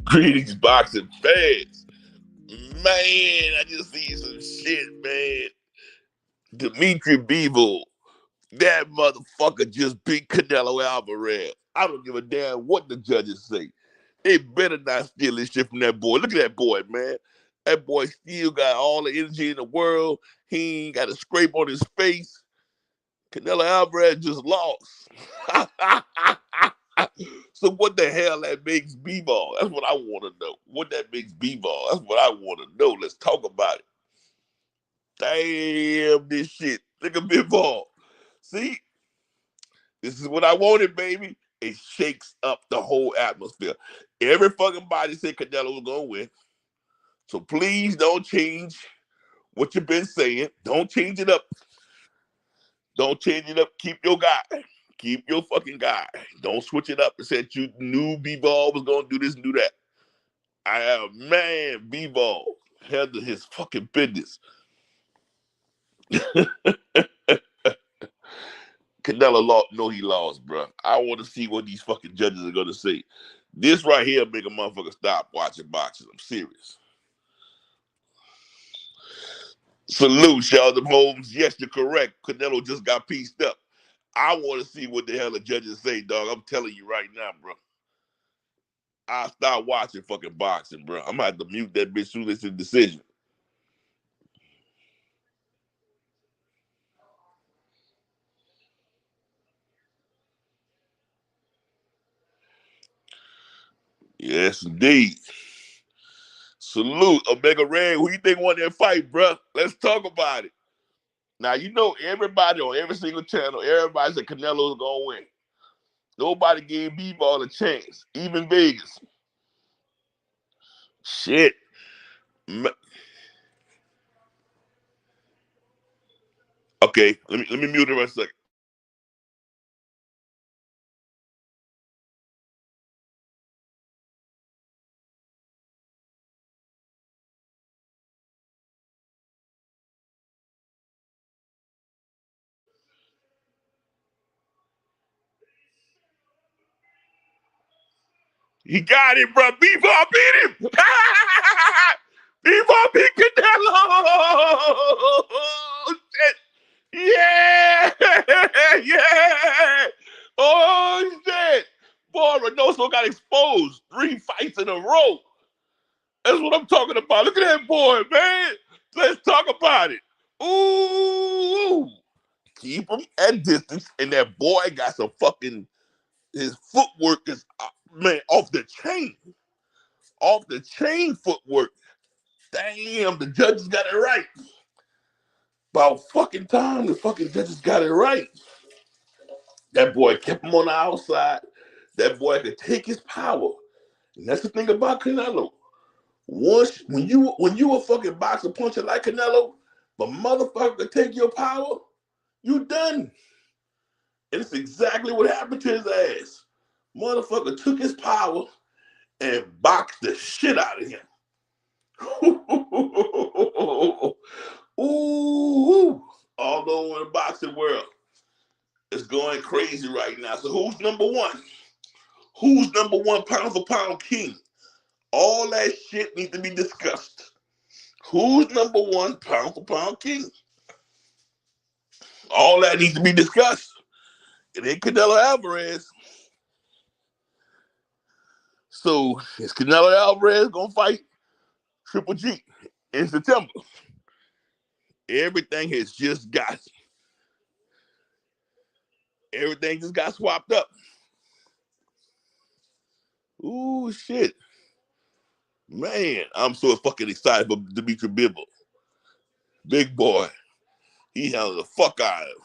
Greetings, boxing fans. Man, I just see some shit, man. Dmitry Bivol, that motherfucker just beat Canelo Alvarez. I don't give a damn what the judges say. They better not steal this shit from that boy. Look at that boy, man. That boy still got all the energy in the world. He ain't got a scrape on his face. Canelo Alvarez just lost. So what the hell that makes B-ball? That's what I want to know. What that makes B-ball? That's what I want to know. Let's talk about it. Damn this shit. Look at B-ball. See, this is what I wanted, baby. It shakes up the whole atmosphere. Every fucking body said Canelo was gonna win. So please don't change what you've been saying. Don't change it up. Don't change it up. Keep your guy. Keep your fucking guy. Don't switch it up and say you knew B-ball was gonna do this and do that. I am man, B-ball handled his fucking business. Canelo lost. No, he lost, bro. I want to see what these fucking judges are gonna say. This right here make a motherfucker stop watching boxing. I'm serious. Salute, Sheldon Holmes. Yes, you're correct. Canelo just got pieced up. I want to see what the hell the judges say, dog. I'm telling you right now, bro. I start watching fucking boxing, bro. I'm gonna have to mute that bitch soon as it's a decision. Yes, indeed. Salute, Omega Red. Who you think won that fight, bro? Let's talk about it. Now, you know everybody on every single channel, everybody said Canelo's gonna win. Nobody gave B-Ball a chance, even Vegas. Shit. Okay, let me mute it for a second. He got it, bro. B-Ball beat him. B-Ball beat Canelo. Shit. Yeah, yeah. Oh shit. Boy, Reynoso got exposed 3 fights in a row. That's what I'm talking about. Look at that boy, man. Let's talk about it. Ooh. Keep him at distance, and that boy got some fucking, his footwork is, man, off the chain. Off the chain footwork. Damn, the judges got it right. About fucking time the fucking judges got it right. That boy kept him on the outside. That boy could take his power. And that's the thing about Canelo. Once when you a fucking boxer puncher like Canelo, but motherfucker could take your power, you done. And it's exactly what happened to his ass. Motherfucker took his power and boxed the shit out of him. Ooh, all over the boxing world. It's going crazy right now. So who's number one? Who's number one pound for pound king? All that shit needs to be discussed. Who's number one pound for pound king? All that needs to be discussed. It ain't Canelo Alvarez. So is Canelo Alvarez gonna fight Triple G in September? Everything has just got everything just got swapped up. Ooh shit. Man, I'm so fucking excited for Dmitry Bivol. Big boy. He handled the fuck out of him.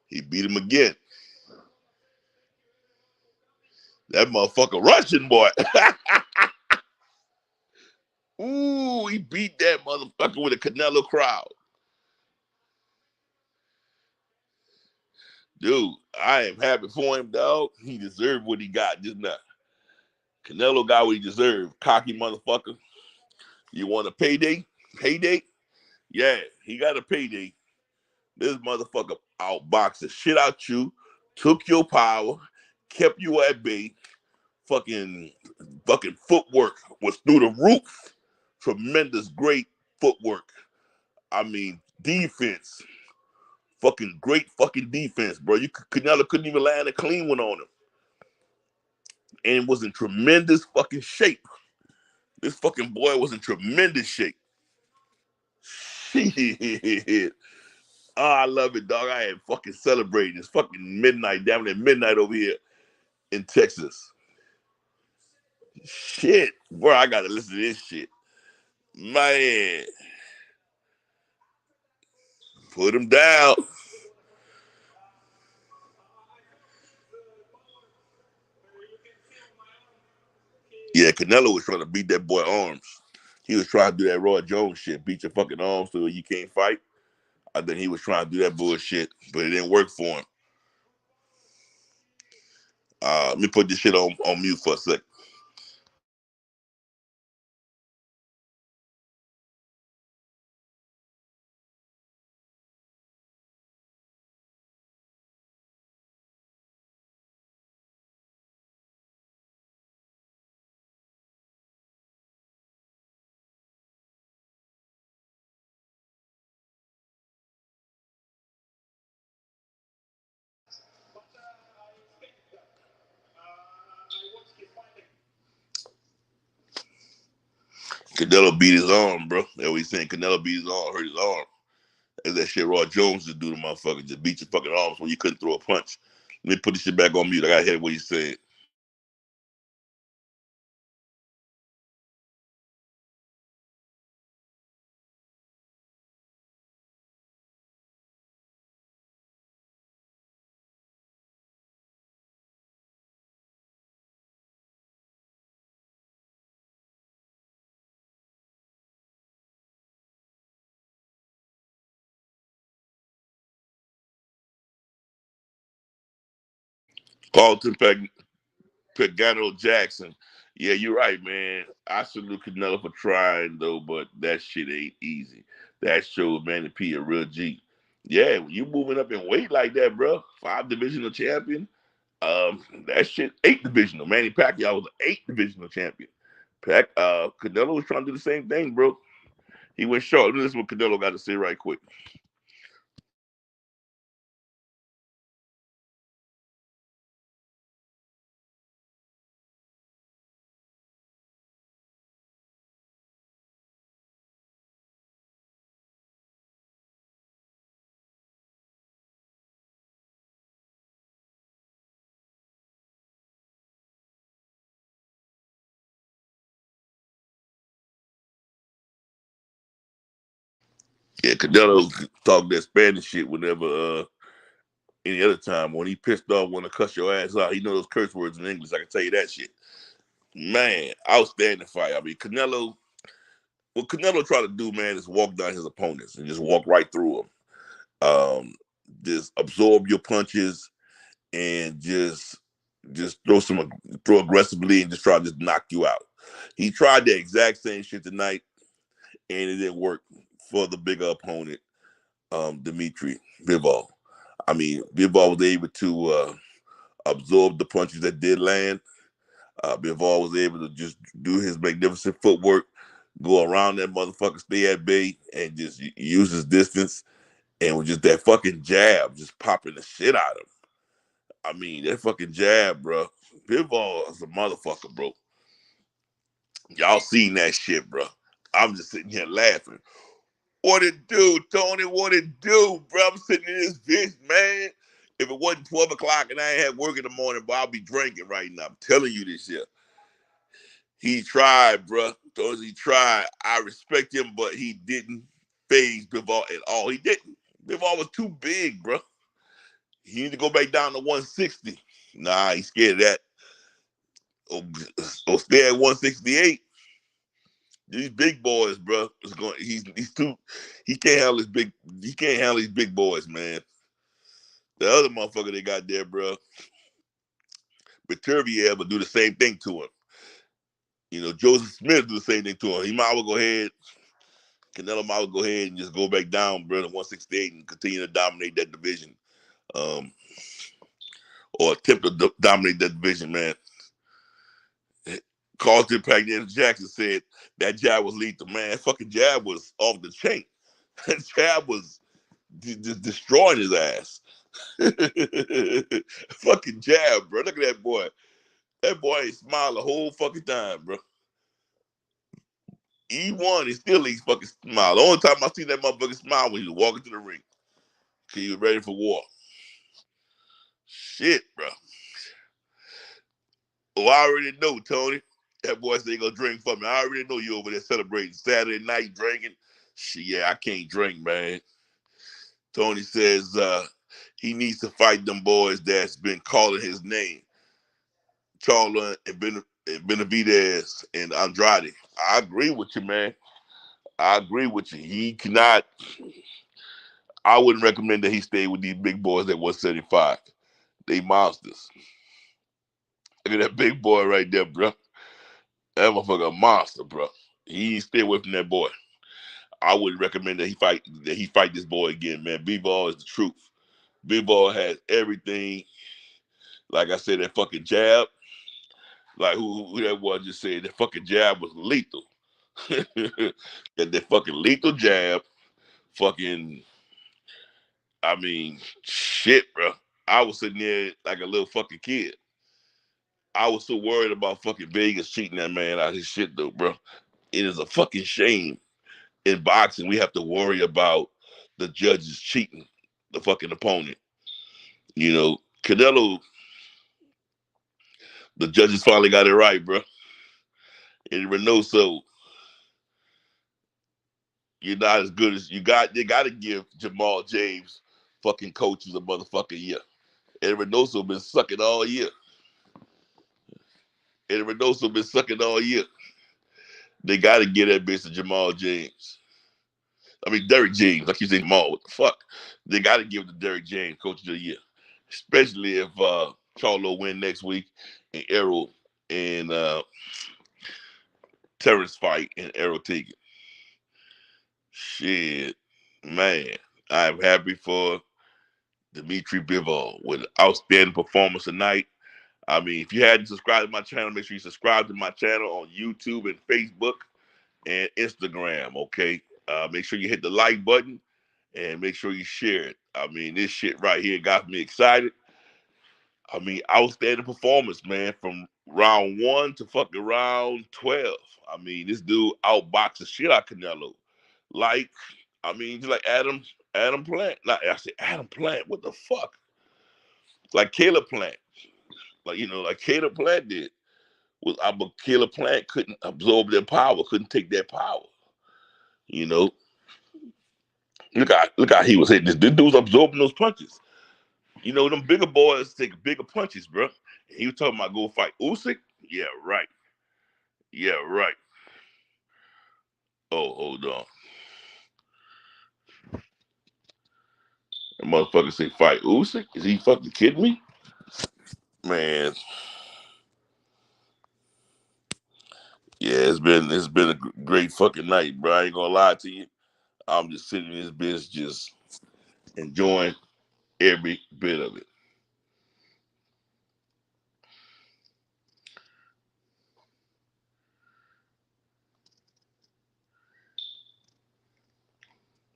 He beat him again. That motherfucker Russian boy. Ooh, he beat that motherfucker with a Canelo crowd. Dude, I am happy for him, dog. He deserved what he got just now. Canelo got what he deserved. Cocky motherfucker. You want a payday? Payday? Yeah, he got a payday. This motherfucker outboxed the shit out you, took your power, kept you at bay, fucking footwork was through the roof. Tremendous, great footwork. I mean, defense. Fucking great fucking defense, bro. Canelo couldn't even land a clean one on him. And was in tremendous fucking shape. This fucking boy was in tremendous shape. Shit. Oh, I love it, dog. I am fucking celebrating. It's fucking midnight, damn it, midnight over here in Texas. Shit. Bro, I gotta listen to this shit. Man. Put him down. Yeah, Canelo was trying to beat that boy arms. He was trying to do that Roy Jones shit, beat your fucking arms so you can't fight. I think he was trying to do that bullshit, but it didn't work for him. Let me put this shit on mute for a second. Canelo beat his arm, bro. That's what he's saying. Canelo beat his arm, hurt his arm. That's that shit Roy Jones just do to motherfucker. Just beat your fucking arms when you couldn't throw a punch. Let me put this shit back on mute. I gotta hear what he said. Carlton Pagano Jackson. Yeah, you're right, man. I salute Canelo for trying though, but that shit ain't easy. That shows Manny P a real G. Yeah, when you moving up in weight like that, bro, 5 divisional champion. That shit 8 divisional. Manny Pacquiao was an 8 divisional champion. Canelo was trying to do the same thing, bro. He went short. This is what Canelo got to say right quick. Yeah, Canelo talk that Spanish shit whenever any other time. When he pissed off, want to cuss your ass out, he know those curse words in English. I can tell you that shit. Man, outstanding fight. I mean, what Canelo tried to do, man, is walk down his opponents and just walk right through them. Just absorb your punches and just throw aggressively and just try to just knock you out. He tried the exact same shit tonight, and it didn't work for the bigger opponent, Dmitry Bivol. I mean, Bivol was able to absorb the punches that did land. Bivol was able to just do his magnificent footwork, go around that motherfucker, stay at bay, and just use his distance. And with just that fucking jab, just popping the shit out of him. I mean, that fucking jab, bro. Bivol is a motherfucker, bro. Y'all seen that shit, bro. I'm just sitting here laughing. What it do, Tony? What it do, bro? I'm sitting in this bitch, man. If it wasn't 12 o'clock and I ain't had work in the morning, bro, I'll be drinking right now. I'm telling you this shit. He tried, bro. Those he tried. I respect him, but he didn't phase Bivol at all. He didn't. Bivol was too big, bro. He need to go back down to 160. Nah, he's scared of that. Or stay at 168. These big boys, bro, is going. He's too. He can't handle his big. He can't handle these big boys, man. The other motherfucker they got there, bro, Beterbiev will do the same thing to him. You know, Joseph Smith do the same thing to him. He might well go ahead. Canelo might well go ahead and just go back down, bro, to 168 and continue to dominate that division, um, or attempt to dominate that division, man. Carlton Pagnetta Jackson said that jab was lethal. Man, fucking jab was off the chain. That jab was just destroying his ass. Fucking jab, bro. Look at that boy. That boy ain't smiled the whole fucking time, bro. He won, he still ain't fucking smile. The only time I see that motherfucker smile when he was walking to the ring. Cause he was ready for war. Shit, bro. Oh, I already know, Tony. That boy said he gonna drink for me. I already know you over there celebrating Saturday night drinking. Shit, yeah, I can't drink, man. Tony says he needs to fight them boys that's been calling his name. Charlo and Benavidez and Andrade. I agree with you, man. I agree with you. He cannot. I wouldn't recommend that he stay with these big boys at 175. They monsters. Look at that big boy right there, bro. That motherfucker a monster, bro. He stay away from that boy. I wouldn't recommend that he fight this boy again, man. B-ball is the truth. B-ball has everything. Like I said, that fucking jab. Like who that was just said that fucking jab was lethal. that fucking lethal jab. Fucking, I mean, shit, bro. I was sitting there like a little fucking kid. I was so worried about fucking Vegas cheating that man out of his shit, though, bro. It is a fucking shame in boxing. We have to worry about the judges cheating the fucking opponent. You know, Canelo, the judges finally got it right, bro. And Reynoso, you're not as good as you got. They got to give Jamal James fucking coaches a motherfucking year. And Reynoso been sucking all year. And Reynoso been sucking all year. They got to get that bitch to Jamal James. I mean, Derrick James. I keep saying Jamal. What the fuck? They got to give it to Derrick James, coach of the year. Especially if Charlo win next week and Errol and Terrence fight and Errol take it. Shit, man. I'm happy for Dmitry Bivol with outstanding performance tonight. I mean, if you hadn't subscribed to my channel, make sure you subscribe to my channel on YouTube and Facebook and Instagram, okay? Make sure you hit the like button and make sure you share it. I mean, this shit right here got me excited. I mean, outstanding performance, man, from round 1 to fucking round 12. I mean, this dude outboxed the shit out of Canelo. Like, I mean, just like Adam Plant. Not, I said Adam Plant. What the fuck? Like Caleb Plant. Like, like Caleb Plant did. But Caleb Plant couldn't absorb their power, couldn't take that power. You know, look how he was hitting this. This dude's absorbing those punches. Them bigger boys take bigger punches, bro. He was talking about go fight Usyk. Yeah, right. Yeah, right. Oh, hold on. That motherfucker say fight Usyk? Is he fucking kidding me? Man. Yeah, it's been a great fucking night, bro. I ain't gonna lie to you. I'm just sitting in this bitch just enjoying every bit of it.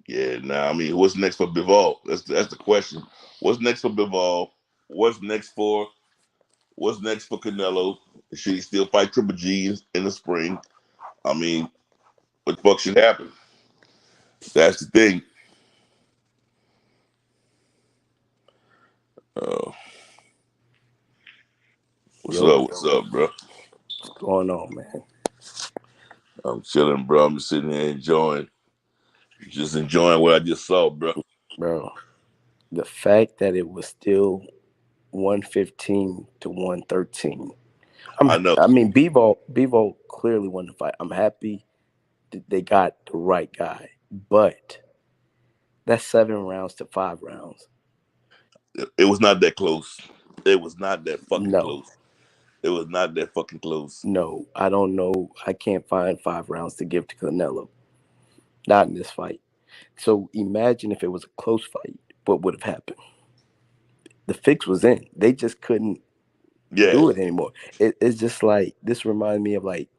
Yeah, now I mean, what's next for Bivol? That's the question. What's next for Bivol? What's next for Canelo? Should he still fight Triple G in the spring? I mean, what the fuck should happen? That's the thing. Uh, what's Yo, up? What's up, bro? what's going on, man? I'm chilling, bro. I'm just sitting here enjoying what I just saw, bro. Bro, the fact that it was still 115 to 113. I know. I mean, Bivol clearly won the fight. I'm happy that they got the right guy, but that's 7 rounds to 5 rounds. It was not that close. It was not that fucking No, close. It was not that fucking close. no, I don't know. I can't find 5 rounds to give to Canelo. Not in this fight. So imagine if it was a close fight, what would have happened? The fix was in. They just couldn't. Yeah, do it anymore. It's just like this reminds me of like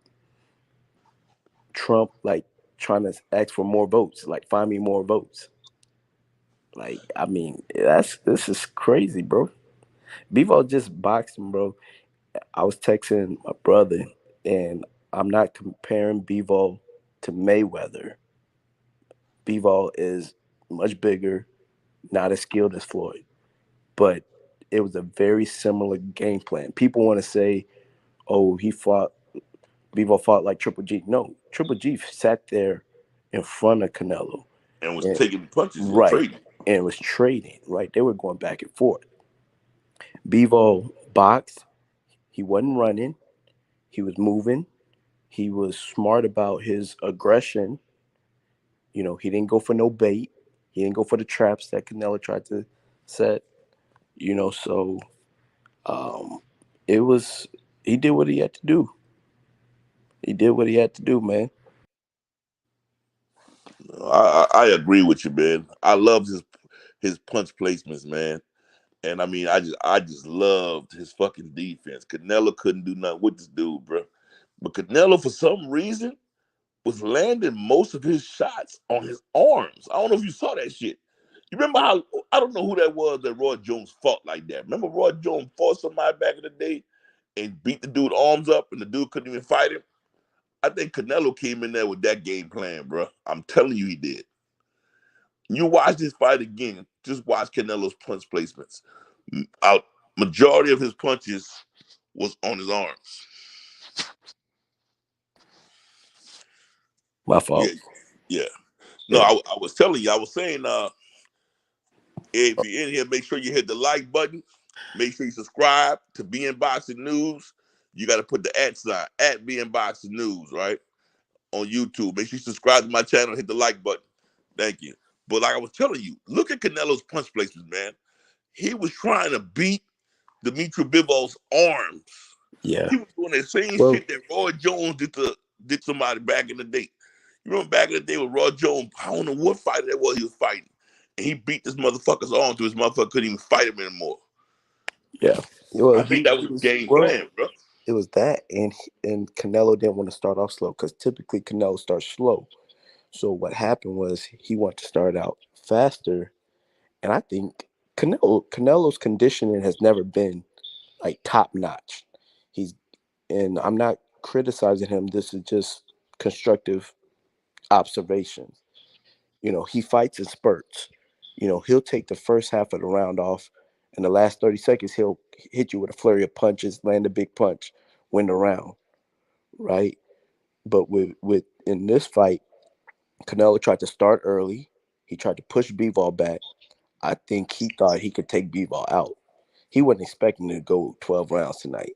Trump, like trying to ask for more votes, like find me more votes. Like, I mean, this is crazy, bro. Bivol just boxing, bro. I was texting my brother, and I'm not comparing Bivol to Mayweather. Bivol is much bigger, not as skilled as Floyd, but it was a very similar game plan. People want to say, "Oh, Bivol fought like Triple G." No, Triple G sat there in front of Canelo, and was and, taking punches and right, trading. and was trading. Right, they were going back and forth. Bivol boxed. He wasn't running. He was moving. He was smart about his aggression. He didn't go for no bait. He didn't go for the traps that Canelo tried to set. So um, it was he did what he had to do. He did what he had to do, man. I agree with you, man. I loved his punch placements, man. And I mean, I just loved his fucking defense. Canelo couldn't do nothing with this dude, bro. But Canelo, for some reason, was landing most of his shots on his arms. I don't know if you saw that shit. You remember how I don't know who that was that Roy Jones fought like that. Remember Roy Jones fought somebody back in the day and beat the dude arms up, and the dude couldn't even fight him. I think Canelo came in there with that game plan, bro. I'm telling you, he did. You watch this fight again. Just watch Canelo's punch placements. Out majority of his punches was on his arms. My Yeah, fault. yeah. No, Yeah, I was telling you. I was saying, if you're in here, make sure you hit the like button. Make sure you subscribe to Boxing News. You got to put the at sign at Boxing News, right? On YouTube. Make sure you subscribe to my channel. Hit the like button. Thank you. But like I was telling you, look at Canelo's punch placements, man. He was trying to beat Dmitry Bivol's arms. yeah. He was doing that same Well, shit that Roy Jones did somebody back in the day. You remember back in the day with Roy Jones? I don't know what fighter that was he was fighting, and he beat this motherfucker's arm to his motherfucker couldn't even fight him anymore. yeah. Well, I think that was he a was game well. plan, bro. It was that, and Canelo didn't want to start off slow because typically Canelo starts slow. So what happened was he wanted to start out faster, and I think Canelo's conditioning has never been like top notch. He's and I'm not criticizing him. This is just constructive observations. He fights in spurts. He'll take the first half of the round off, and the last 30 seconds he'll hit you with a flurry of punches, land a big punch, win the round, right? But with in this fight, Canelo tried to start early. He tried to push Bivol back. I think he thought he could take Bivol out. He wasn't expecting to go 12 rounds tonight.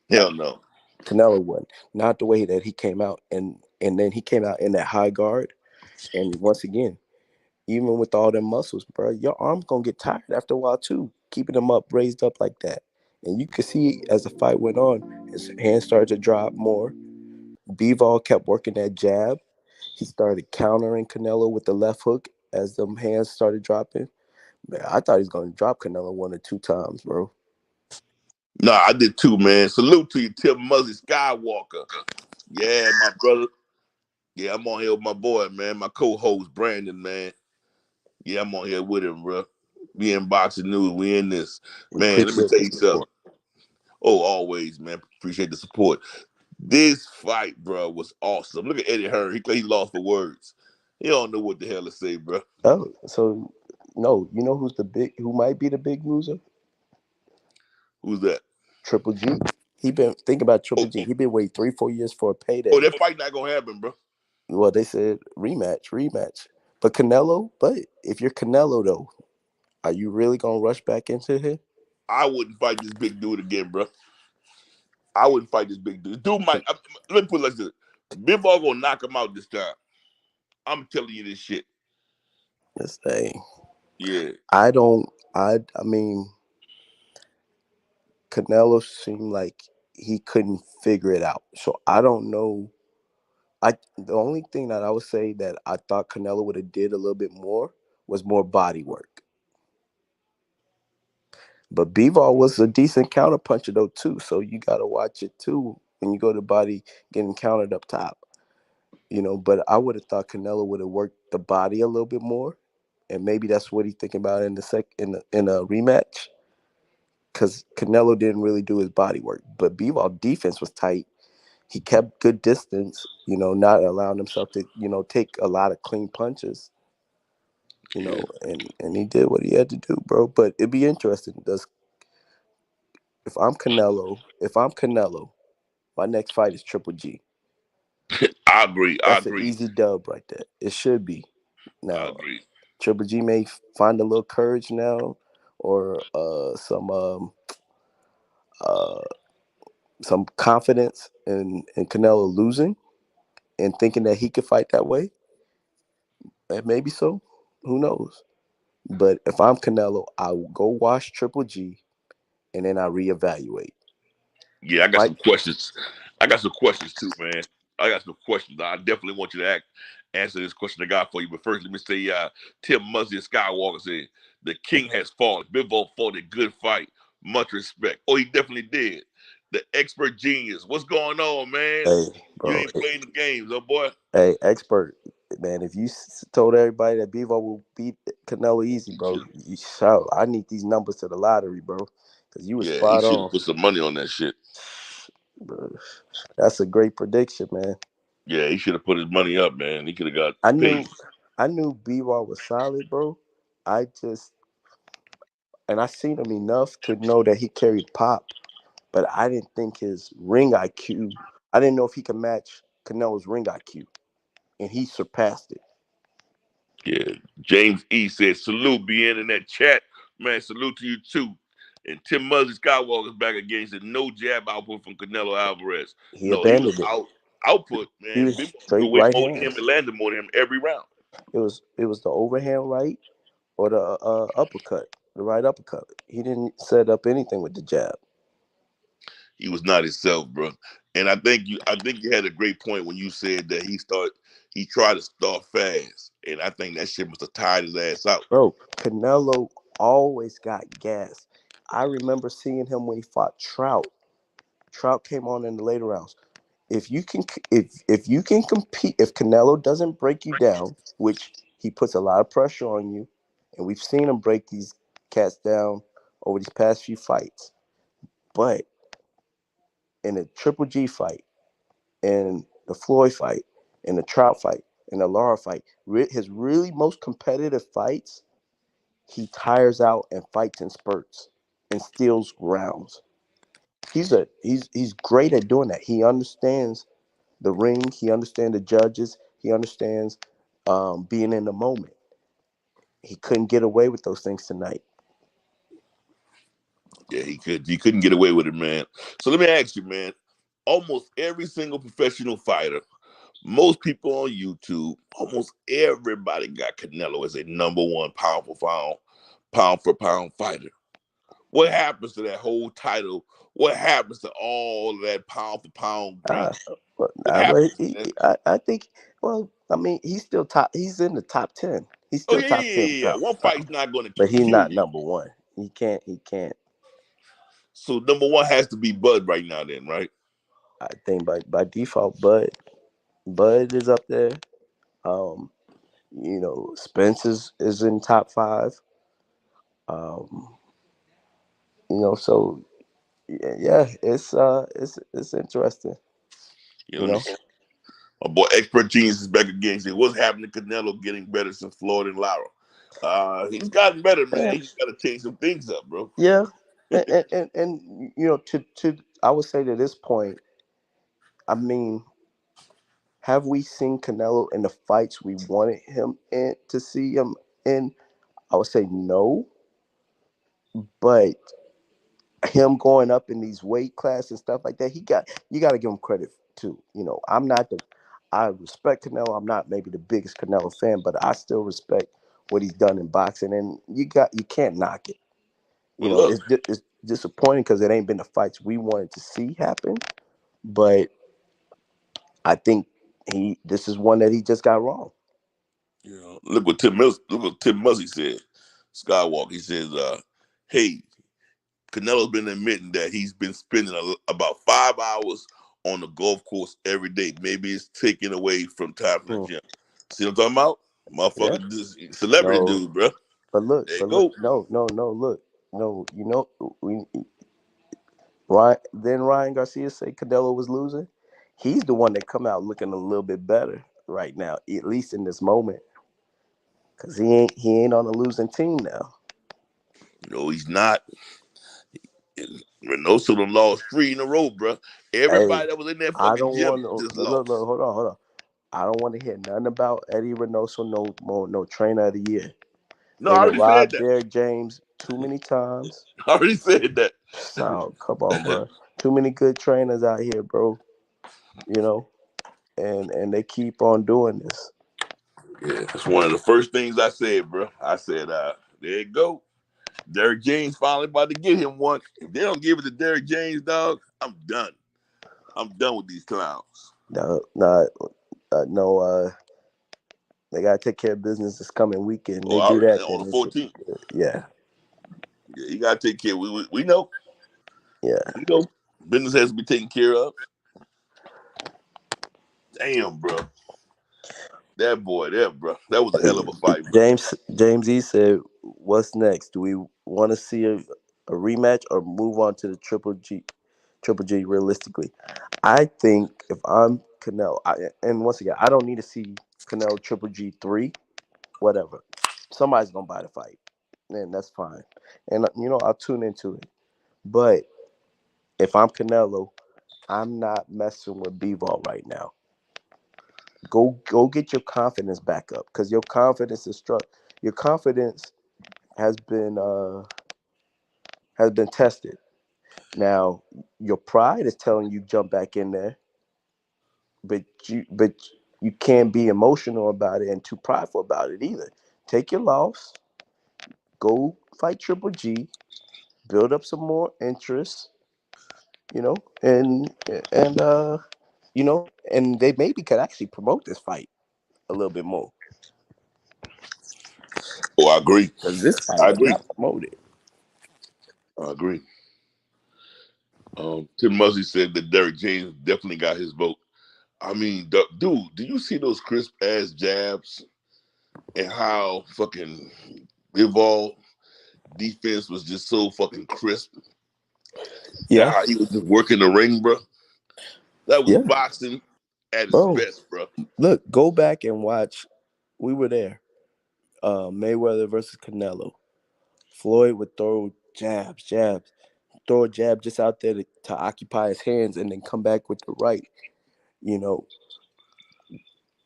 Hell no. Canelo wasn't. Not the way that he came out, and then he came out in that high guard. And once again, even with all them muscles, bro, your arm's gonna get tired after a while too. Keeping them up, raised up like that. And you could see as the fight went on, his hands started to drop more. Bivol kept working that jab. He started countering Canelo with the left hook as them hands started dropping. Man, I thought he was gonna drop Canelo one or two times, bro. Nah, I did too, man. Salute to you, Tim Muzzy Skywalker. Yeah, my brother. Yeah, I'm on here with my boy, man. My co-host Brandon, man. Yeah, I'm on here with him, bro. We in boxing news. We in this, We man. Let me appreciate tell the you something. support. Oh, always, man. Appreciate the support. This fight, bro, was awesome. Look at Eddie Hearn. He lost for words. He don't know what the hell to say, bro. Oh, so no, you know who might be the big loser? Who's that? Triple G. He been think about Oh, Triple G. He been waiting 3-4 years for a oh, payday. that fight not gonna happen, bro. Well, they said rematch, rematch. But Canelo, but if you're Canelo though, are you really gonna rush back into here? I wouldn't fight this big dude again, bro. I wouldn't fight this big dude. Dude, let me put it like this: Bivol gonna knock him out this time. I'm telling you this shit. This thing. Yeah. I don't. I mean, Canelo seemed like he couldn't figure it out. So I don't know. The only thing that I would say that I thought Canelo would have did a little bit more was more body work. But Bivol was a decent counter puncher though too, so you got to watch it too when you go to body getting countered up top. But I would have thought Canelo would have worked the body a little bit more, and maybe that's what he's thinking about in the rematch, because Canelo didn't really do his body work, but Bivol defense was tight. He kept good distance, not allowing himself to, take a lot of clean punches, Yeah, and he did what he had to do, bro. But it'd be interesting. If I'm Canelo, my next fight is Triple G. I agree. I That's an agree. easy dub right there. It should be. I Now, agree. Triple G may find a little courage now, or uh, some confidence in Canelo losing and thinking that he could fight that way. And maybe so. Who knows? But if I'm Canelo, I will go watch Triple G and then I reevaluate. Yeah, I got Fight. some questions. I got some questions too, man. I got some questions. I definitely want you to answer this question I got for you. But first, let me say, Tim Muzzy and Skywalker said the king has fallen. Bivol fought a good fight. Much respect. Oh, he definitely did. The expert genius. What's going on, man? Hey, You bro. ain't playing the games, oh boy. Hey, expert. Man, if you told everybody that Bivol will beat Canelo easy, bro, you shout. I need these numbers to the lottery, bro. Because you were Yeah, he spot should have on. put some money on that shit. Bro, that's a great prediction, man. Yeah, he should have put his money up, man. He could have got I paid. knew I knew Bivol was solid, bro. I just and I seen him enough to know that he carried pop, but I didn't think his ring IQ. I didn't know if he could match Canelo's ring IQ, and he surpassed it. Yeah. James E said, salute, BN in that chat. Man, salute to you too. And Tim Muzzy Skywalker's back again. He said, no jab output from Canelo Alvarez. He No, he was abandoned it. output, He man. was Big threw straight away right more than him hands. and landed more than him every round. It was the overhand right or the uppercut, the right uppercut. He didn't set up anything with the jab. He was not himself, bro. And I think you had a great point when you said that he tried to start fast. And I think that shit must have tired his ass out. Bro, Canelo always got gas. I remember seeing him when he fought Trout. Trout came on in the later rounds. If you can compete, if Canelo doesn't break you down, which he puts a lot of pressure on you, and we've seen him break these cats down over these past few fights. But in a Triple G fight, in the Floyd fight, in the Trout fight, in the Lara fight, his really most competitive fights, he tires out and fights in spurts and steals rounds. He's great at doing that. He understands the ring. He understands the judges. He understands being in the moment. He couldn't get away with those things tonight. Yeah, he couldn't get away with it, man. So let me ask you, man. Almost every single professional fighter, most people on YouTube, almost everybody got Canelo as a number one pound for pound fighter. What happens to that whole title? What happens to all of that pound for pound Uh, great? but What I, but happens, man? I think. Well, I mean, he's still top. He's in the top 10. He's Oh still yeah, yeah, top 10 yeah, yeah. pound One for pound. fight's not going to But he's kill not you. number one. He can't. He can't. So number one has to be Bud right now, then, right? I think by default, Bud is up there. Um, Spence is in top five. Um, so yeah, it's interesting. You know, You let me know, see. My boy Expert Genius is back again. He said, what's happening to Canelo getting better since Floyd and Lara? He's gotten better, man. yeah, He's got to change some things up, bro. yeah, and to I would say to this point, I mean, have we seen Canelo in the fights we wanted him in to see him in? I would say no, but him going up in these weight classes and stuff like that, you got to give him credit too. I respect Canelo. I'm not maybe the biggest Canelo fan, but I still respect what he's done in boxing, and you can't knock it. But look, It's disappointing because it ain't been the fights we wanted to see happen, but I think he this is one that he just got wrong. look what Tim Muzzy said. Skywalker, he says, hey, Canelo's been admitting that he's been spending about 5 hours on the golf course every day. Maybe it's taken away from time from the Hmm. gym. See what I'm talking about? Yeah. Motherfucker, this celebrity No. dude, bro. There you But look. go. No. Look. No. You know, we Ryan. Then Ryan Garcia say Canelo was losing. He's the one that come out looking a little bit better right now, at least in this moment, because he ain't on a losing team now. No, he's not. Reynoso done lost 3 in a row, bro. Hey, Everybody that was in that I fucking don't gym want to just look. lost. Hold on. I don't want to hear nothing about Eddie Reynoso. No more. No trainer of the year. No, They I done already said robbed that. Derrick James too many times. I already said that. So come on, bro. Too many good trainers out here, bro. You know, and they keep on doing this. Yeah, that's one of the first things I said, bro. I said, there you go. Derrick James finally about to get him one. If they don't give it to Derrick James, dog, I'm done. I'm done with these clowns. No, not no. They gotta take care of business this coming weekend. Oh, They do that, on then the they should be 14th. good. Yeah, Yeah, you gotta take care. We know. yeah. We know. Business has to be taken care of. Damn, bro. That boy, bro. That was a hell of a fight, bro. James E said, "What's next? Do we want to see a rematch or move on to the Triple G? Triple G realistically, I think if I'm Canelo, and once again, I don't need to see Canelo Triple G3, whatever. Somebody's gonna buy the fight, and that's fine. And I'll tune into it. But if I'm Canelo, I'm not messing with Bivol right now. Go get your confidence back up because your confidence is struck. Your confidence has been tested. Now your pride is telling you jump back in there, but you can't be emotional about it and too prideful about it either. Take your loss, go fight Triple G, build up some more interest, you know, and and they maybe could actually promote this fight a little bit more Oh, I agree. because this fight I was agree. not promoted. I agree. Tim Muzzy said that Derrick James definitely got his vote. I mean, dude, do you see those crisp ass jabs and how fucking Bivol defense was just so fucking crisp and Yeah, how he was just working the ring, bro? That was yeah, boxing at its bro. best, bro. Look, go back and watch. We were there. Mayweather versus Canelo. Floyd would throw jabs, throw a jab just out there to occupy his hands, and then come back with the right. You know,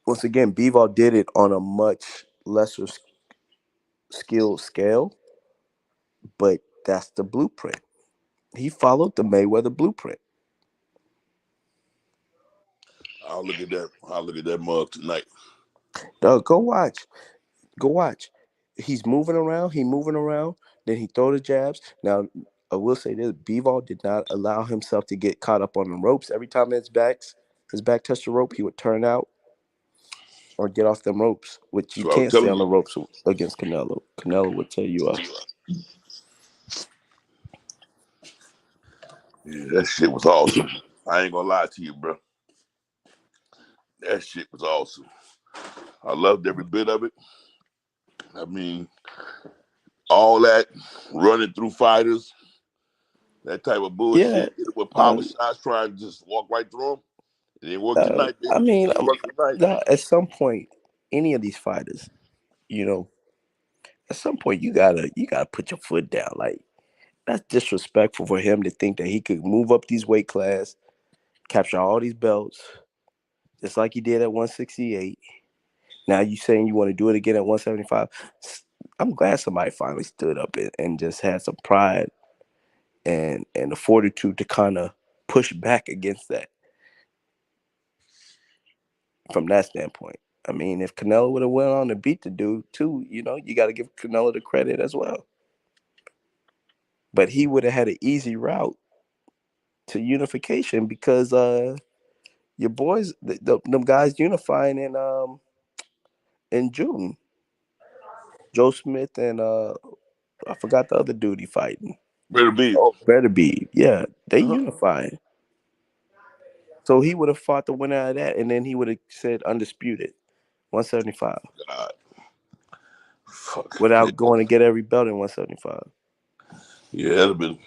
once again, Bivol did it on a much lesser skill scale, but that's the blueprint. He followed the Mayweather blueprint. I'll look at that. I'll look at that mug tonight. Dog, go watch. Go watch. He's moving around. He moving around. Then he throw the jabs. Now, I will say this: Bivol did not allow himself to get caught up on the ropes. Every time his back touched the rope, he would turn out or get off them ropes. Which you So I was can't stay telling on you, the ropes against Canelo. Canelo would tear you up. yeah, that shit was awesome. I ain't gonna lie to you, bro. That shit was awesome. I loved every bit of it. I mean, all that running through fighters, that type of Yeah. bullshit, with power Um, shots, trying to just walk right through them. It didn't work tonight, I baby. mean, It ain't working tonight. at some point, any of these fighters, you know, at some point you gotta put your foot down. Like that's disrespectful for him to think that he could move up these weight class, capture all these belts, just like he did at 168. Now you saying you want to do it again at 175? I'm glad somebody finally stood up and just had some pride and the fortitude to kind of push back against that from that standpoint. I mean, if Canelo would have went on to beat the dude too, you got to give Canelo the credit as well. But he would have had an easy route to unification because your boys, them guys unifying in June. Joe Smith and I forgot the other dude he fighting. Better be. Oh, better be. Yeah, they Uh-huh. unified. So he would have fought the winner of that, and then he would have said undisputed, 175, God. Fuck. without going to get every belt in 175. Yeah, that'd have been.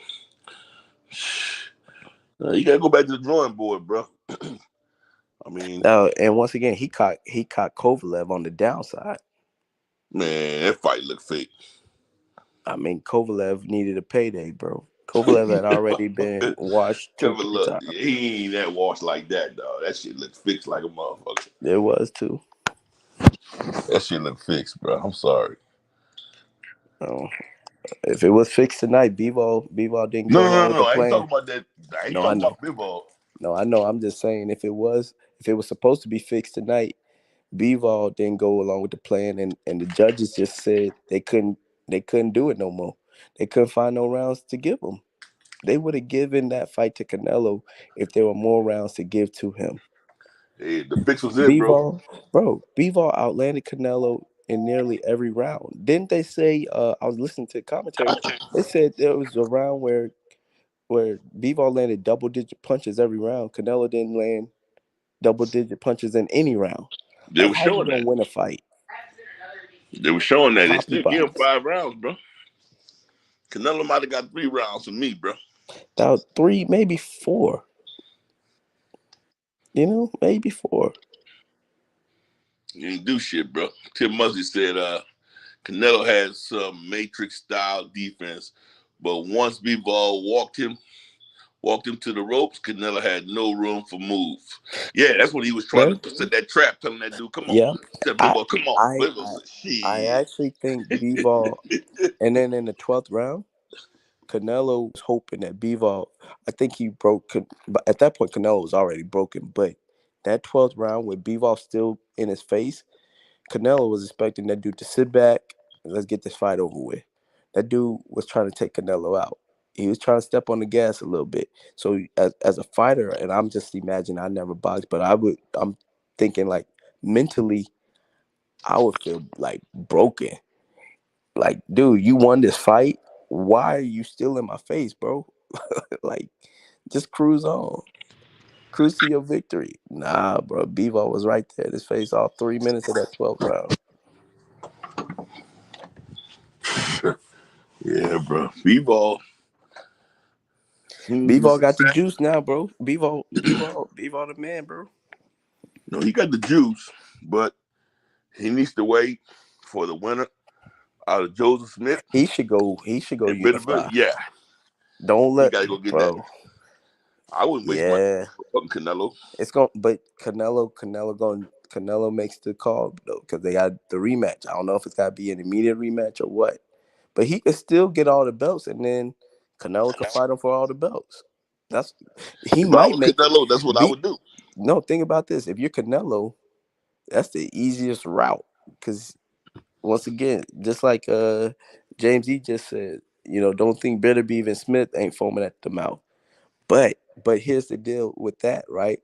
You gotta go back to the drawing board, bro. I mean, Now, and once again, he caught Kovalev on the downside. man, that fight looked fake. I mean, Kovalev needed a payday, bro. Kovalev had already been washed two, Kevin, three look, times. he ain't that washed like that, dog. That shit look fixed like a motherfucker. There was too. That shit look fixed, bro. I'm sorry. Oh, if it was fixed tonight, Bivol didn't No, go no, along no, with no. the I ain't plan. talking about that. I ain't No, I talking know. about Bivol. No, I know. I'm just saying if it was supposed to be fixed tonight, Bivol didn't go along with the plan, and the judges just said they couldn't do it no more. They couldn't find no rounds to give him. They would have given that fight to Canelo if there were more rounds to give to him. Hey, the fix was it, bro. Bivol outlanded Canelo in nearly every round. Didn't they say? I was listening to the commentary. They said there was a round where Bivol landed double digit punches every round. Canelo didn't land double digit punches in any round. They Like, were how you showing gonna that. win a fight? They were showing that. They Copy still gave him box. 5 rounds, bro. Canelo might have got 3 rounds from me, bro. Now three, maybe four. Maybe four. You ain't do shit, bro. Tim Muzzy said Canelo had some matrix style defense, but once Bivol walked him to the ropes, Canelo had no room for move. Yeah, that's when he was trying Well, to set that trap, telling that dude, "Come on." yeah. Said I Bivol, "Come on." I Bivol I, said, I "Shit." actually think Bivol, and then in the 12th round, Canelo was hoping that Bivol. I think he broke. But at that point, Canelo was already broken. But that 12th round with Bivol still in his face, Canelo was expecting that dude to sit back and let's get this fight over with. That dude was trying to take Canelo out. He was trying to step on the gas a little bit. So as a fighter, and I'm just imagining, I never boxed, but I'm thinking like mentally, I would feel like broken. Like, dude, you won this fight. Why are you still in my face, bro? Like, just cruise on. Cruise to your victory. Nah, bro. Bivol was right there in his face all 3 minutes of that 12th round. Yeah, bro. Bivol, seems to be Bivol got the success. juice now, bro. Bivol the man, bro. No, he got the juice, but he needs to wait for the winner out of Joseph Smith He should go and Bitterman. unify. Yeah, Don't he let got to go get that. bro. I wouldn't waste my Yeah. time for fucking Canelo. But Canelo makes the call though, because they got the rematch. I don't know if it's gotta be an immediate rematch or what. But he could still get all the belts, and then Canelo could fight him for all the belts. That's he If I might was make Canelo, that's what I be would do. no think about this. If you're Canelo, that's the easiest route. Because once again, just like James E just said, don't think Bitter Beef and Smith ain't foaming at the mouth. But here's the deal with that, right?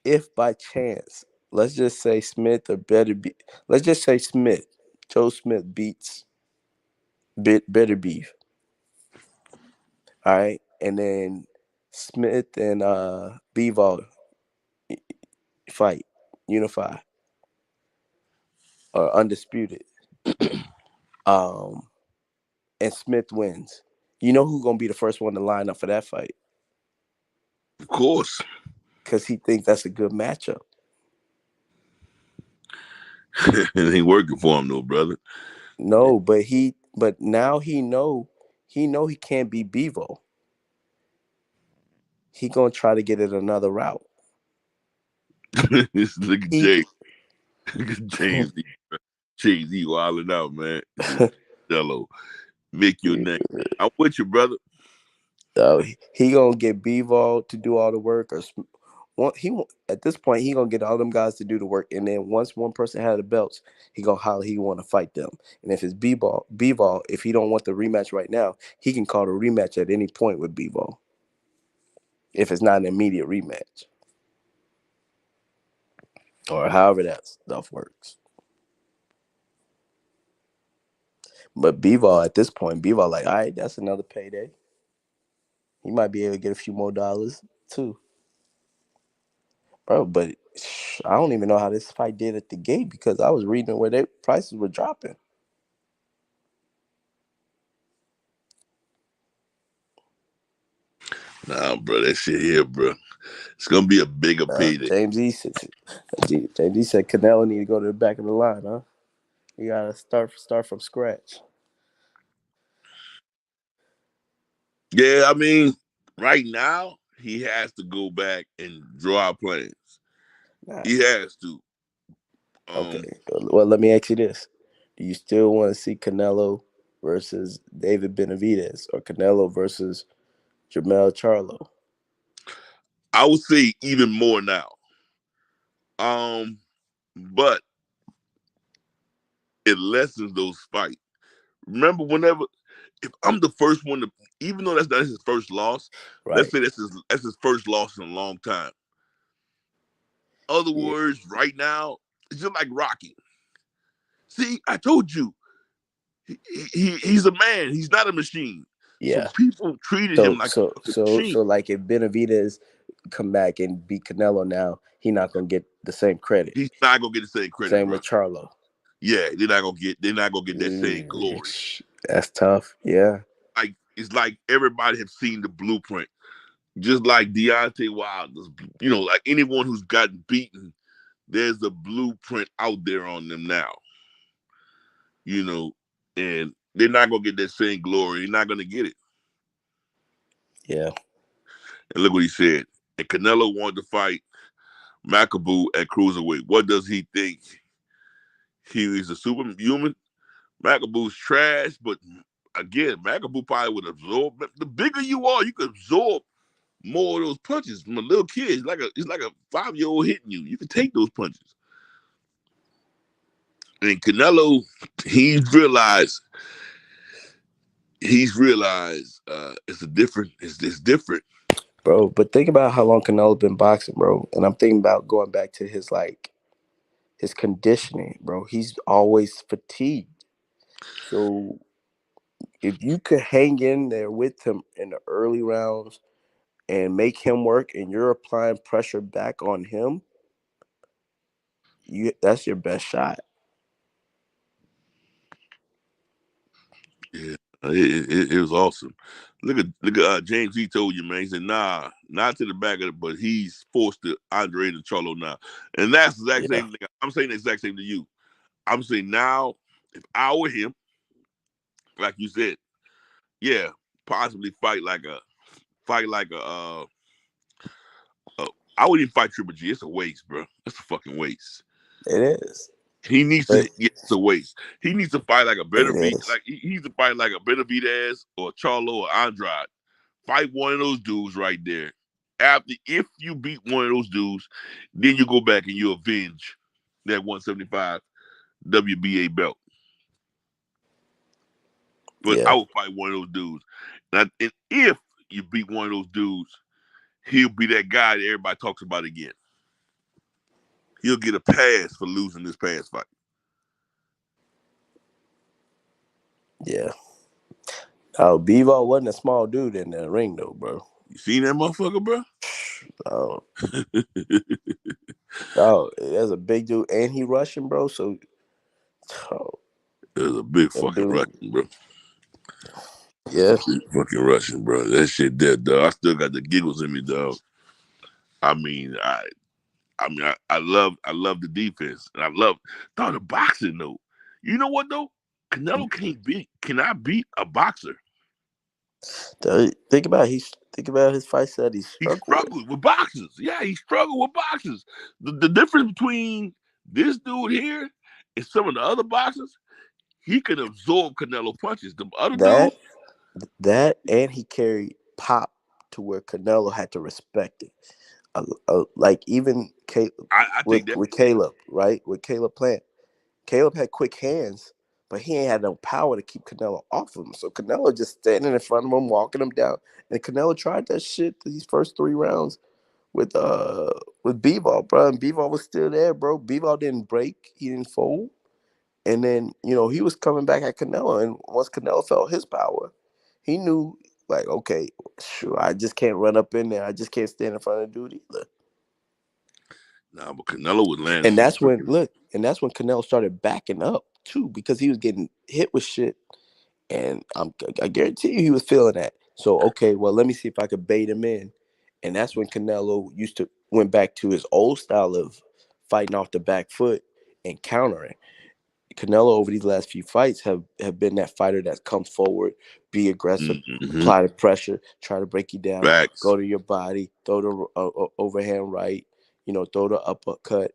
If by chance, let's just say Smith or Better Beef, let's just say Joe Smith beats Better Beef, all right, and then Smith and Bivol fight, unify or undisputed, um, and Smith wins. You know who's gonna be the first one to line up for that fight Of course. because he thinks that's a good matchup. It ain't working for him though, brother. No, but now he know he can't be Bivol. He gonna try to get it another route. Look at He Jay. Look at James. James, he wilding out, man. Jello, make your name. I'm with you, brother. he gonna get Bivol to do all the work, or at this point he gonna get all them guys to do the work, and then once one person had the belts, he gonna holler he want to fight them. And if it's Bivol, if he don't want the rematch right now, he can call the rematch at any point with Bivol. If it's not an immediate rematch, or however that stuff works. But Bivol at this point, Bivol like, all right, that's another payday. He might be able to get a few more dollars too, bro. But I don't even know how this fight did at the gate because I was reading where their prices were dropping. Nah, bro, that shit here, bro. It's gonna be a bigger payday. James E said Canelo need to go to the back of the line, huh? You gotta start from scratch. Yeah, I mean, right now he has to go back and draw our plans. Nah, He has to. okay. Um, Well, let me ask you this: do you still want to see Canelo versus David Benavidez or Canelo versus Jermell Charlo? I would say even more now. Um, but it lessens those fights. Remember, whenever if I'm the first one to, even though that's not his first loss, let's Right. say that's his first loss in a long time. Other Yeah. words, right now, it's just like Rocky. See, I told you, he's a man. He's not a machine. So Yeah. people treated him So like so a so machine. so like if Benavidez come back and beat Canelo now, he not gonna get the same credit. He's not gonna get the same credit, Same bro. with Charlo. Yeah, they're not gonna get that same glory. That's tough. Yeah. Like it's like everybody have seen the blueprint. Just like Deontay Wilder's, like anyone who's gotten beaten, there's a blueprint out there on them now, you know, and they're not gonna get that same glory. They're not gonna get it. Yeah. And look what he said. And Canelo wanted to fight Makabu at cruiserweight. What does he think? He's a superhuman. Makabu's trash, but again, Makabu probably would absorb. The bigger you are, you can absorb more of those punches from a little kid. It's like a 5-year old hitting you. You can take those punches. And Canelo, he's realized it's different. Bro, but think about how long Canelo been boxing, bro. And I'm thinking about going back to his conditioning, bro. He's always fatigued. So if you could hang in there with him in the early rounds and make him work and you're applying pressure back on him, that's your best shot. Yeah, it was awesome. Look at James. He told you, man. He said, "Nah, not to the back of it, but he's forced to Andre and Charlo now." And that's the exact Yeah. same thing. I'm saying the exact same to you. I'm saying now, if I were him, like you said, yeah, possibly fight like a I wouldn't even fight Triple G. It's a waste, bro. It's a fucking waste. It is. He needs to. But Yeah, it's a waste. He needs to fight like a it Benavidez, is. like he needs to fight like a Benavidez or Charlo or Andrade. Fight one of those dudes right there. After, if you beat one of those dudes, then you go back and you avenge that 175 WBA belt. But Yeah. I would fight one of those dudes. And if you beat one of those dudes, he'll be that guy that everybody talks about again. He'll get a pass for losing this past fight. Yeah. Oh, Bivol wasn't a small dude in the ring though, bro. You seen that motherfucker, bro? Oh, It oh, that's a big dude, and he Russian, bro. So, oh, was a big them fucking dude, Russian, bro. yeah, Big fucking Russian, bro. That shit dead, dog. I still got the giggles in me, dog. I mean, I love the defense, and I love the boxing though. You know what though? Canelo cannot beat a boxer. think about his fights that he He struggled with. struggled with boxers. Yeah, he struggled with boxers. The difference between this dude here and some of the other boxers, he could absorb Canelo punches. The other That dudes, and he carried pop to where Canelo had to respect it. Like even I take that. with Caleb, right? With Caleb Plant, Caleb had quick hands, but he ain't had no power to keep Canelo off of him. So Canelo just standing in front of him, walking him down. And Canelo tried that shit these first 3 rounds with Bivol, bro. And Bivol was still there, bro. Bivol didn't break, he didn't fold. And then, he was coming back at Canelo. And once Canelo felt his power, he knew, like, okay, sure, I just can't run up in there. I just can't stand in front of the dude either. Nah, but Canelo would land And some that's when, freaking. look, and that's when Canelo started backing up, too, because he was getting hit with shit. And I guarantee you he was feeling that. So, okay, well, let me see if I could bait him in. And that's when Canelo went back to his old style of fighting off the back foot and countering. Canelo over these last few fights have been that fighter that comes forward, be aggressive, Mm-hmm. apply the pressure, try to break you down, Facts. go to your body, throw the overhand right, throw the uppercut.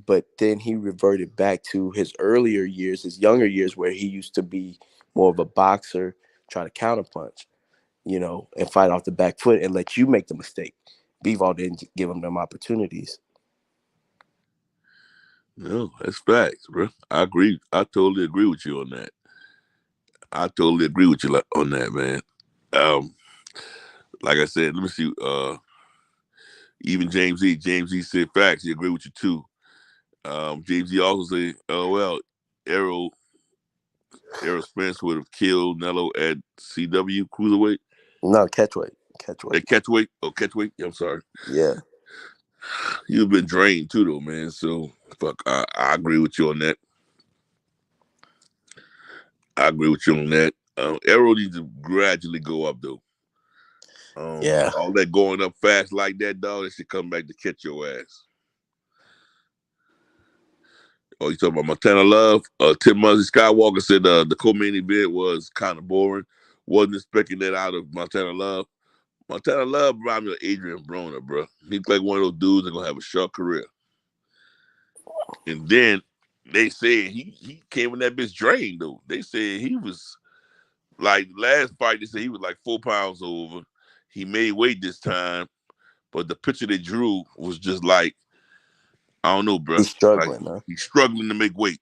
But then he reverted back to his earlier years, his younger years, where he used to be more of a boxer, try to counterpunch, and fight off the back foot and let you make the mistake. Bivol didn't give him them opportunities. No, that's facts, bro. I agree. I totally agree with you on that. I totally agree with you on that, man. Um, like I said, let me see. Even James E said facts. He agree with you too. James E also said, "Oh well, Errol Spence would have killed Nello at CW cruiserweight No, catch weight. at catchweight. Oh, catchweight. Yeah, I'm sorry. Yeah, You've been drained too, though, man. So fuck, I agree with you on that. I agree with you on that. Errol needs to gradually go up though. yeah. All that going up fast like that, dog, it should come back to catch your ass. Oh, you talking about Montana Love? Tim Muzzy Skywalker said the co-main event was kind of boring. Wasn't expecting that out of Montana Love. Montana Love reminded me of Adrian Broner, bro. He's like one of those dudes that gonna have a short career. And then they said he came in that bitch drained though. They said he was like last fight. They said he was like 4 pounds over. He made weight this time, but the picture they drew was just like I don't know, bro. He's Like struggling, huh? he's struggling to make weight.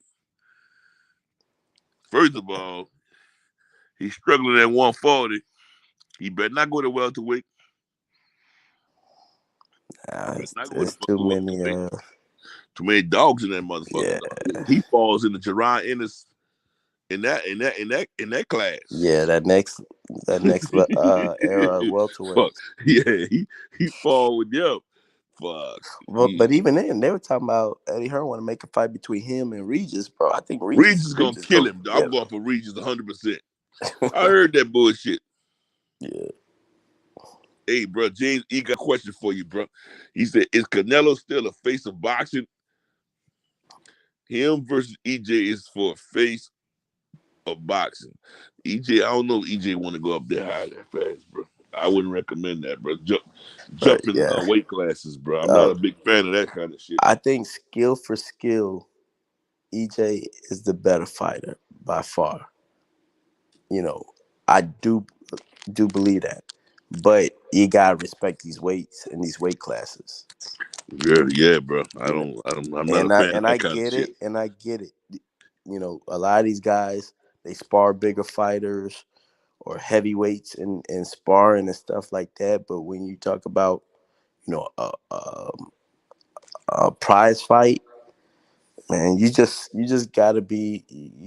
First of all, he's struggling at 140. He better not go to welterweight. He Nah, better not go to it's too fucking many. welterweight. Too many dogs in that Yeah, motherfucker. Dog. He falls in the Jerron Ennis in that class. yeah. That next era of Fuck. welterweights. Yeah, he fall with them. Fuck. But even then, they were talking about Eddie Hearn want to make a fight between him and Regis, bro. I think Regis Regis is gonna Regis kill gonna him. get I'm him. going for Regis 100%. I heard that bullshit. Yeah, Hey, bro, James E got a question for you, bro. He said, "Is Canelo still a face of boxing? Him versus EJ is for a face of boxing. EJ, I don't know if EJ want to go up that high that fast, bro. I wouldn't recommend that, bro. but Jumping yeah, weight classes, bro. I'm not uh, a big fan of that kind of shit. I think skill for skill, EJ is the better fighter by far. You know, I do believe that, but you gotta respect these weights and these weight classes. Yeah, yeah, bro. I You know, don't, I don't. I'm not a and I fan of and I that kind of get shit. it, and I get it. A lot of these guys they spar bigger fighters or heavyweights and sparring and stuff like that. But when you talk about a prize fight, man, you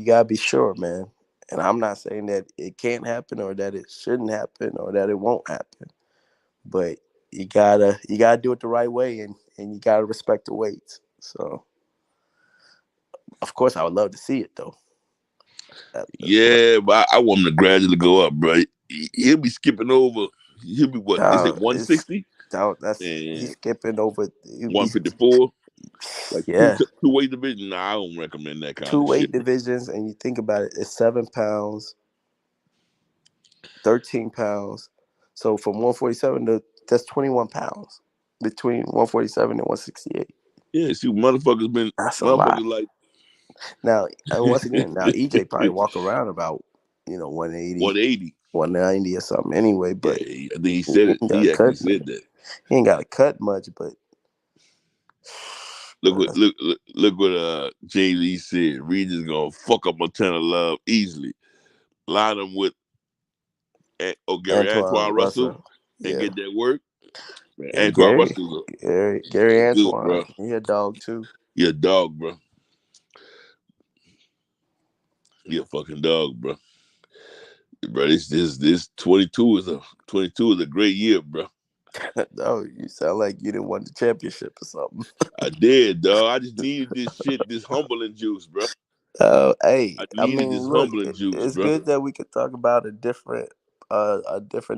gotta be sure, man. And I'm not saying that it can't happen or that it shouldn't happen or that it won't happen, but you gotta do it the right way and you gotta respect the weights. So of course I would love to see it though. But Yeah, but I want him to gradually go up, bro. He'll be skipping over. He'll be what? They say it's 160 that's he's and skipping over. He's 154. Like two yeah, two weight division. Nah, I don't recommend that kind two of shit, weight bro. divisions, and you think about it, it's 7 pounds, 13 pounds. So from 147 to that's 21 pounds between 147 and 168. Yeah, see, motherfuckers been That's a lot. motherfuckers like Now, once again, now EJ probably walk around about 180, 180. 190 or something anyway. Yeah, But I think he he said it. ain't got to He actually cut. said that. He ain't got to cut much, but Look what look what James E said. Regis gonna fuck up Montana Love easily. Line him with Gary Antoine Antoine Russell Russell, and yeah, get that work. Man, yeah, Antoine Gary, Russell's Gary good, bro. Antoine, he a dog too. He a dog, bro. He a fucking dog, bro. Bro, this 22 is a great year, bro. No, you sound like you didn't win the championship or something. I did, dog. I just needed this shit, this humbling juice, bro. Hey, I I needed mean, this look, humbling juice, it's bro. good that we could talk about a different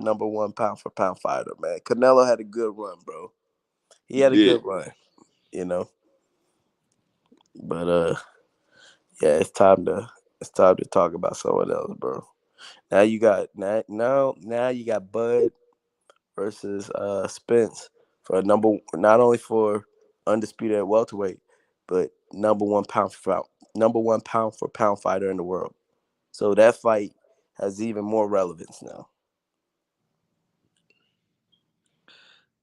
number one pound for pound fighter, man. Canelo had a good run, bro. He He had a did. good run, you know. But yeah, it's time to talk about someone else, bro. Now you got Bud versus Spence for not only for undisputed at welterweight, but number one pound for pound fighter in the world. So that fight has even more relevance now.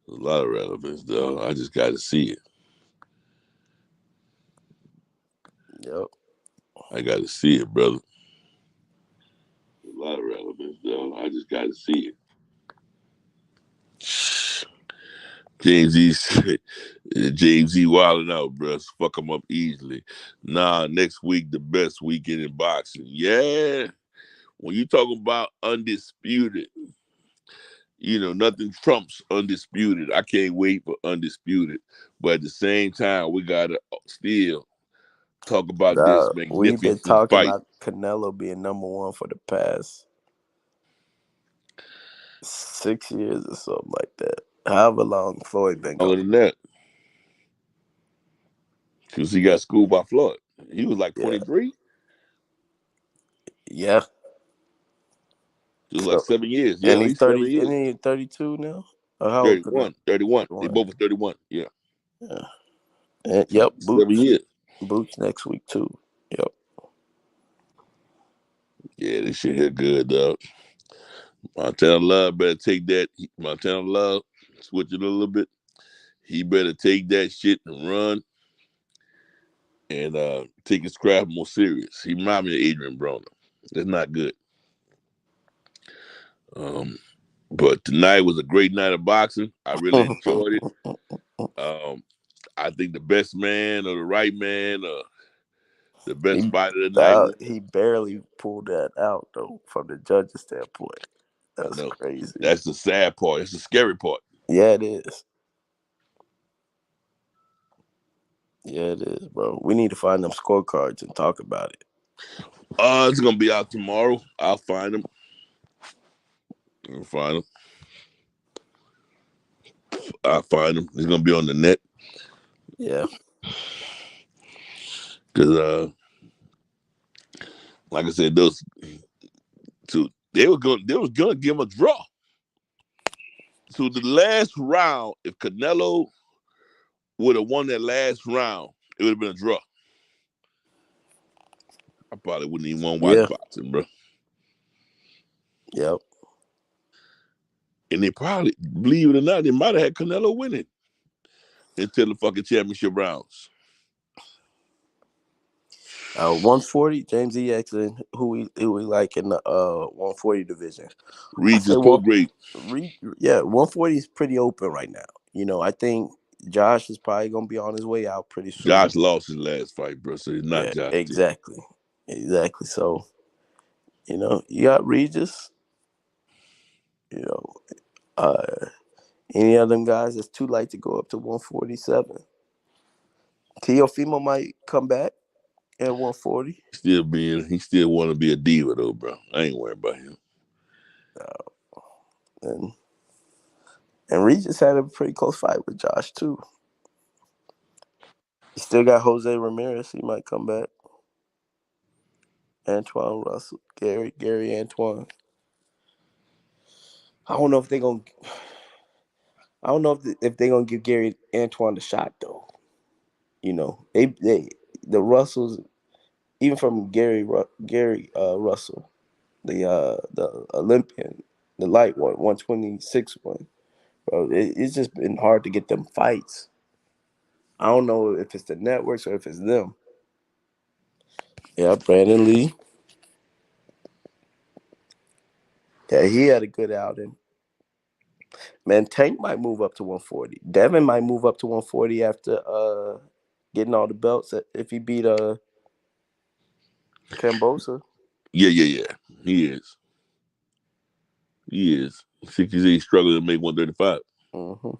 A lot of relevance, dog. I just got to see it. Yep. I got to see it, brother. A lot of relevance, dog. I just got to see it. James E. James E. wilding out, bro. Fuck him up easily. Nah, next week the best weekend in boxing. Yeah. When you talking about undisputed, nothing trumps undisputed. I can't wait for undisputed. But at the same time, we gotta still talk about this We've been magnificent talking fight. about Canelo being number one for the past 6 years or something like that. However long Floyd been Longer gone. than that, because he Yeah, got schooled by Floyd. He was like yeah, 23. yeah. It was like So 7 years. Yeah, and at he's least 30. 7 years. And he's 32 now. Or how old Canelo? 31. 31. They 31. both were 31. Yeah. Yeah. And, yep. 7 years. Boots next week too. Yep. Yeah, this shit here good, dog. Montana Love better take that. Montana Love, switch it a little bit. He better take that shit and run and take his craft more serious. He remind me of Adrian Broner. That's not good. Um, but tonight was a great night of boxing. I really enjoyed it. Um, I think the best man or the right man or the best he fighter of the night won. he barely pulled that out though from the judge's standpoint. I That's know. crazy. That's the sad part. It's the scary part. Yeah, it is. Yeah, it is, bro. We need to find them scorecards and talk about it. It's gonna be out tomorrow. I'll find him. I'll find him. I'll find him. He's gonna be on the net. Yeah. Cause like I said, those two they was gonna give him a draw. So the last round, if Canelo would have won that last round, it would have been a draw. I probably wouldn't even want to watch Yeah. boxing, bro. Yep. And they probably, believe it or not, they might have had Canelo winning until the fucking championship rounds. 140, James E. Exon, who we like in the 140 division. I say Regis one. Prograde. Yeah, 140 is pretty open right now. I think Josh is probably gonna be on his way out pretty soon. Josh lost his last fight, bro, so it's not Yeah, Josh did. exactly, exactly. So you got Regis. You know, uh, any of them guys that's too light to go up to 147. Teofimo might come back at 140. He still want to be a diva though, bro. I ain't worried about him. And Regis had a pretty close fight with Josh too. You still got Jose Ramirez. He might come back. Antoine Russell, Gary Antoine. I don't know if they're gonna. I don't know if they're gonna give Gary Antoine the shot though. They the Russells, even from Gary Russell, the Olympian, the light one, 126 one, bro. It's just been hard to get them fights. I don't know if it's the networks or if it's them. Yeah, Brandon Lee. Yeah, he had a good outing. Man, Tank might move up to 140. Devin might move up to 140 after getting all the belts if he beat Cambosa. Yeah. He is. He is. 68 struggling to make 135. Mm-hmm.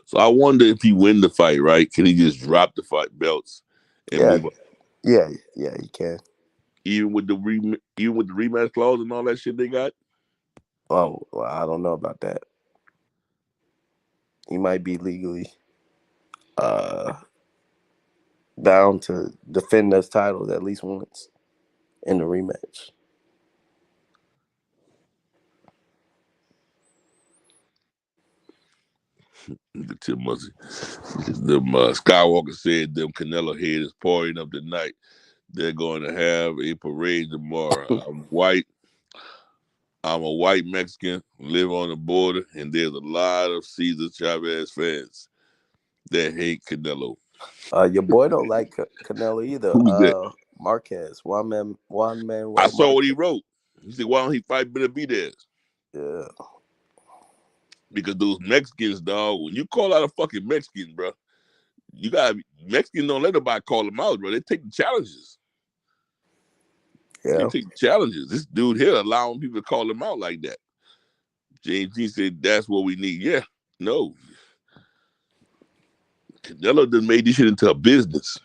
So I wonder if he win the fight, right? Can he just drop the fight belts and Yeah, move up? yeah, you can. Even with the rematch clause and all that shit they got? Well, I don't know about that. He might be legally uh bound to defend those titles at least once in the rematch. Tim Muzzy. Them Skywalker said them Canelo head is pouring up tonight. They're going to have a parade tomorrow. I'm a white Mexican, live on the border, and there's a lot of Cesar Chavez fans that hate Canelo. Your boy don't like Canelo either. Who's that? Marquez, Juan I Manuel saw what he Marquez. wrote. He said, "Why don't he fight Benavidez?" Yeah, Because those Mexicans, dog. When you call out a fucking Mexican, bro, you got Mexicans don't let nobody call them out, bro. They take the challenges. They yeah, take the challenges. This dude here allowing people to call him out like that. James G said, "That's what we need." Yeah, no, Canelo done made this shit into a business.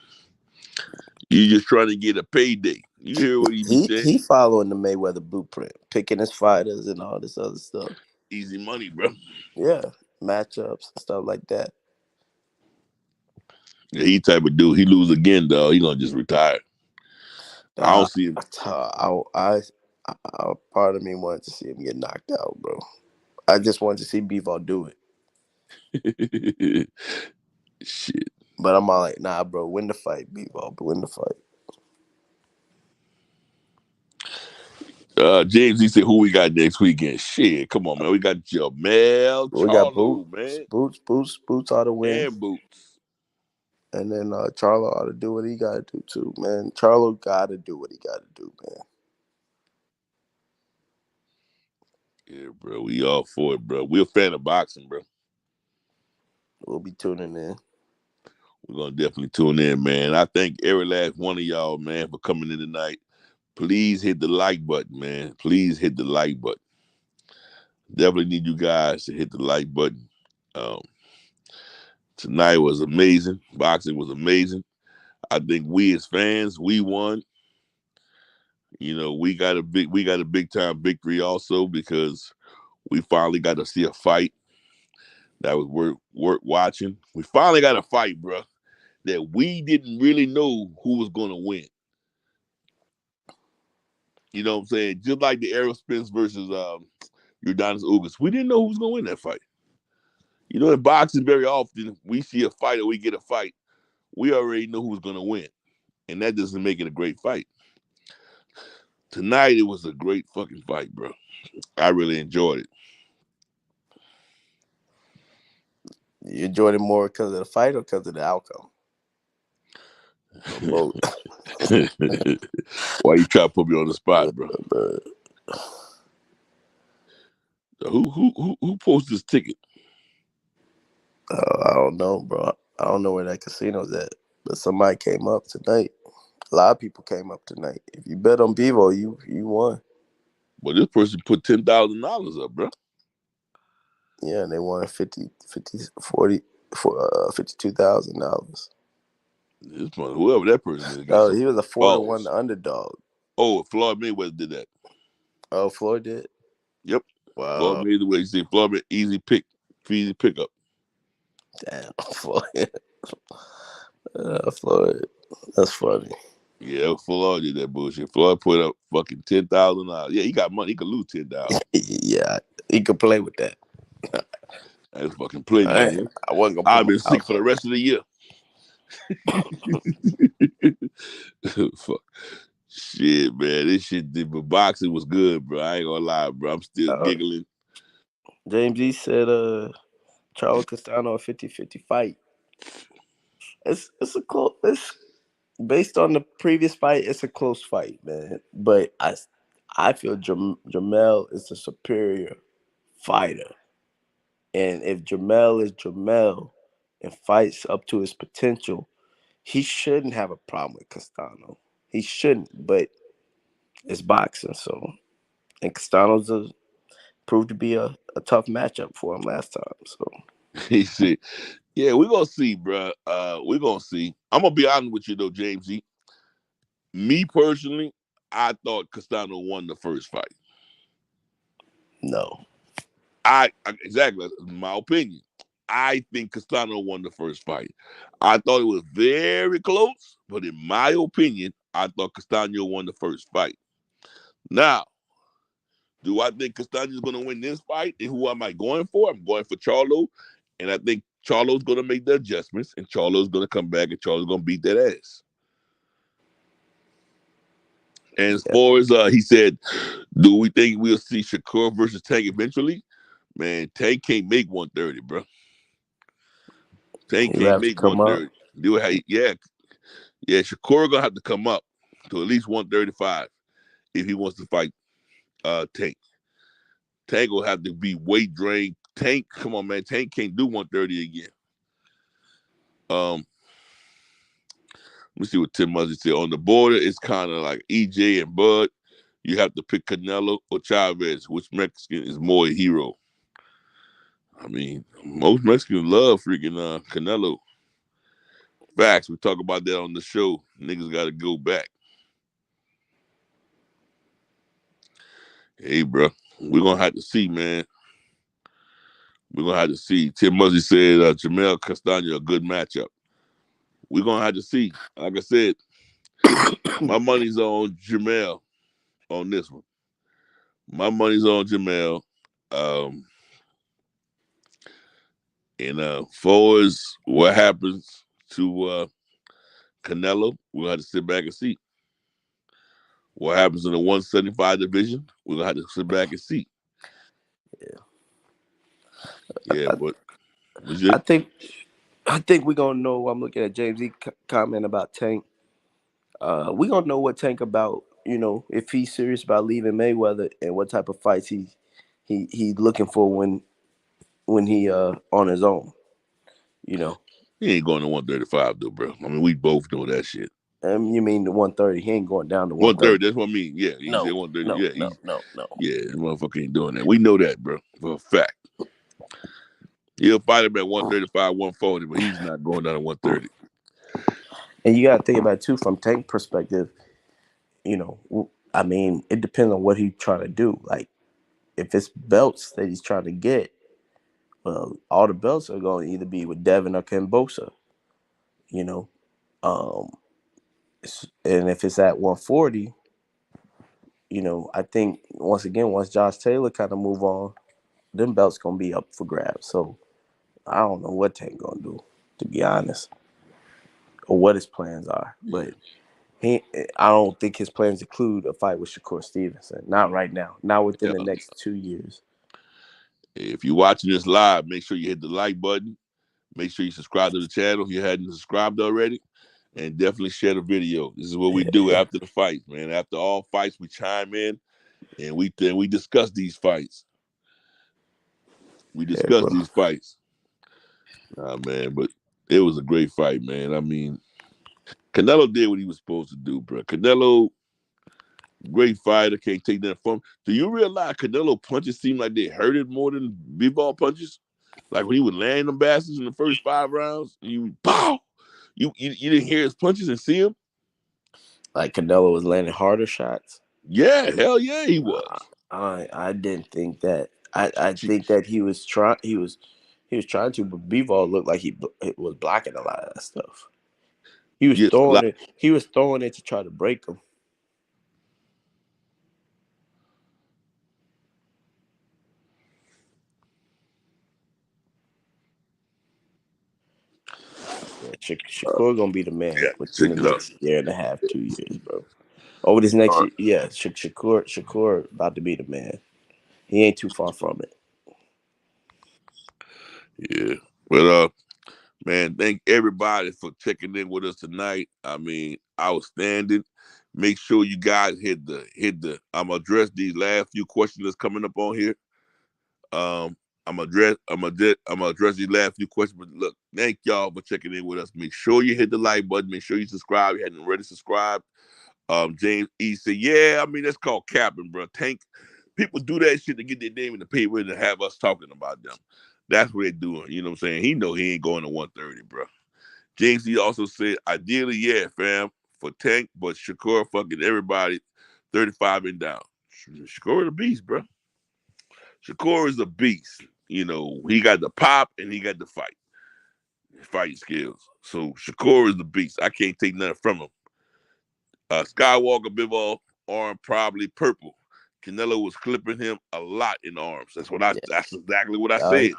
You just trying to get a payday. You hear what he be saying? he following the Mayweather blueprint, picking his fighters and all this other stuff. Easy money, bro. Yeah, matchups and stuff like that. Yeah, he type of dude. He lose again, dog. He gonna just retire. I Uh, don't see him. part of me wanted to see him get knocked out, bro. I just wanted to see Bivol do it. Shit. But I'm all like, nah, bro, win the fight, Bivol, but win the fight. James, he said, who we got next weekend? Shit, come on, man. We got Jamel We got Charlo, man, Boots ought to win. and Boots. And then Charlo ought to do what he got to do too, man. Charlo got to do what he got to do, man. Yeah, bro. We all for it, bro. We're a fan of boxing, bro. We'll be tuning in. We're gonna definitely tune in, man. I thank every last one of y'all, man, for coming in tonight. Please hit the like button, man. Please hit the like button. Definitely need you guys to hit the like button. Um, Tonight was amazing. Boxing was amazing. I think we as fans, we won. You know, we got a big time victory also because we finally got to see a fight that was worth watching. We finally got a fight, bro, that we didn't really know who was gonna win. You know what I'm saying? Just like the Errol Spence versus Udonis Ugas, we didn't know who was gonna win that fight. You know, in boxing, very often we see a fight or we get a fight, we already know who's gonna win, and that doesn't make it a great fight. Tonight it was a great fucking fight, bro. I really enjoyed it. You enjoyed it more because of the fight or because of the outcome? Or both. Why you try to put me on the spot, bro? But, Who posted this ticket? I don't know, bro. I don't know where that casino's at. But somebody came up tonight. A lot of people came up tonight. If you bet on Bevo, you won. Well, this person put $10,000 up, bro. Yeah, and they won 52,000 dollars. This one, whoever that person is, got Oh, some he was a 4-1 balls. underdog. Oh, Floyd Mayweather did that. Oh, Floyd did. Yep. Floyd Wow, Mayweather. He said Floyd Mayweather, easy pickup. damn, Floyd. Floyd. That's funny. Yeah, Floyd did that bullshit. Floyd put up fucking $10,000. Yeah, he got money. He could lose 10,000. Yeah, he could play with that. That's fucking plenty, man. I wasn't gonna put I've my been sick house for the on rest of the year. Fuck. Shit, man. This shit did, but boxing was good, bro. I ain't gonna lie, bro. I'm still that. giggling. James E said, Charlo Castano a 50-50 fight. It's a close. It's based on the previous fight. It's a close fight, man. But I feel Jamel is the superior fighter, and if Jamel is Jamel and fights up to his potential, he shouldn't have a problem with Castano. He shouldn't, but it's boxing, so and Castano's proved to be a tough matchup for him last time. So He said, "Yeah, we're gonna see, bro. We're gonna see. I'm gonna be honest with you though, Jamesy. Me personally, I thought Castano won the first fight. no, Exactly my opinion. I think Castano won the first fight. I thought it was very close, but in my opinion, I thought Castano won the first fight. Now, do I think Castano is going to win this fight? And who am I going for? I'm going for Charlo, and I think Charlo's going to make the adjustments, and Charlo's going to come back, and Charlo's going to beat that ass. And as yeah, far as he said, do we think we'll see Shakur versus Tank eventually? Man, Tank can't make 130, bro. Tank he would can't have to make come up. 130. Yeah. Shakur gonna have to come up to at least 135 if he wants to fight Tank. Tank will have to be weight drained. Tank, come on, man. Tank can't do 130 again. Um, let me see what Tim Muzzy said. On the border, it's kind of like EJ and Bud. You have to pick Canelo or Chavez. Which Mexican is more a hero? I mean, most Mexicans love freaking Canelo. Facts. We talk about that on the show. Niggas got to go back. Hey, bro, we're gonna have to see, man. We're gonna have to see. Tim Muzzy said Jamel Castano a good matchup. We're gonna have to see. Like I said, my money's on Jamel on this one. My money's on Jamel. Um, and far as what happens to Canelo, we'll have to sit back and see. What happens in the 175 division, we're gonna have to sit back and see. Yeah, Yeah, I, but I legit. think I think we're gonna know. I'm looking at James E comment about Tank. We gonna know what Tank about. You know, if he's serious about leaving Mayweather and what type of fights he looking for when he on his own. You know, He ain't going to 135 though, bro. I mean, we both know that shit. you mean the 130? He ain't going down to 130, 130. that's what I mean. Yeah, he said No, 130. no, Yeah, no, no, no. that motherfucker ain't doing that. We know that, bro, for a fact. He'll fight him at 135, 140, but he's not going down to 130. And you got to think about it too from Tank perspective. You know, I mean, it depends on what he's trying to do. Like, if it's belts that he's trying to get, well, all the belts are going to either be with Devin or Kambosa. You know, um, and if it's at 140, I think once again, once Josh Taylor kind of move on, them belts gonna be up for grabs. So I don't know what Tank gonna do, to be honest, or what his plans are. But I don't think his plans include a fight with Shakur Stevenson. Not right now. Not within the Yeah. next 2 years. If you're watching this live, make sure you hit the like button. Make sure you subscribe to the channel if you hadn't subscribed already. And definitely share the video. This is what we do Yeah, after the fight, man. After all fights, we chime in and we discuss these fights. We yeah, discuss bro. these fights. Nah, man, but it was a great fight, man. I mean, Canelo did what he was supposed to do, bro. Canelo, great fighter, can't take that from him. Do you realize Canelo punches seem like they hurted more than Bivol punches? Like when he would land them bastards in the first 5 rounds, you pow! You didn't hear his punches and see him? Like Canelo was landing harder shots. Yeah, hell yeah, he was. I didn't think that. I think that he was trying to, but Bivol looked like he was blocking a lot of that stuff. He was Yes, a throwing lot. it. He was throwing it to try to break him. Yeah, Shakur gonna be the man Yeah, within check the it out. next year and a half, 2 years, bro. Over this next Uh, year, yeah, Shakur about to be the man. He ain't too far from it. yeah, but man, thank everybody for checking in with us tonight. I mean, outstanding. Make sure you guys hit the. I'm gonna address these last few questions that's coming up on here. I'm gonna address these last few questions. But look, thank y'all for checking in with us. Make sure you hit the like button. Make sure you subscribe. If you hadn't already subscribed. James E said, "Yeah, I mean that's called capping, bro. Tank people do that shit to get their name in the paper and have us talking about them. That's what they're doing. You know what I'm saying? He know he ain't going to 130, bro." James E also said, "Ideally, yeah, fam, for Tank, but Shakur fucking everybody, 35 and down. Shakur the beast, bro. Shakur is a beast. You know, he got the pop and he got the fighting skills. So Shakur is the beast. I can't take nothing from him. Skywalker Bivol, arm probably purple. Canelo was clipping him a lot in arms. That's exactly what I said.